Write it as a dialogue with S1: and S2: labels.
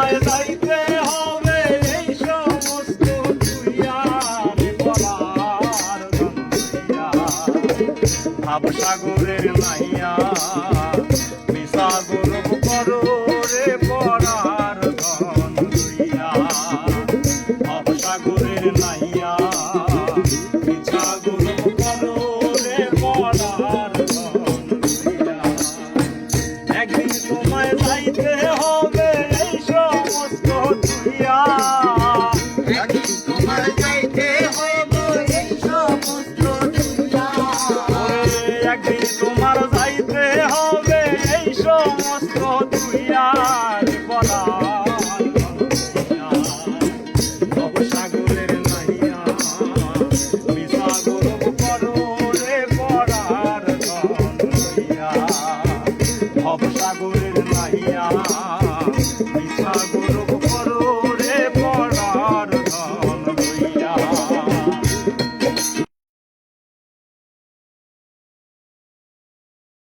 S1: তোমায় যাইতে হবে এই সমস্ত দুনিয়ার পরার দুনিয়া ভাবসাগরের নাইয়া মিশা গৌরব করো রে পরার ধন দুইয়া ভাবসাগরের নাইয়া মিশা গৌরব করো রে পরার ধন দুইয়া একদিন তোমায় যাইতে হবে এই সমস্ত দুনিয়া
S2: একদিন তোমার যাইতে হইব এই সমস্ত দুনিয়া
S1: একদিন তোমার যাইতে হবে এই সমস্ত দুনিয়ার পরার ভবসাগরের নাইয়া মিশা গৌরব করো রে পরার ধন লইয়া ভবসাগরের নাইয়া মিশা গৌরব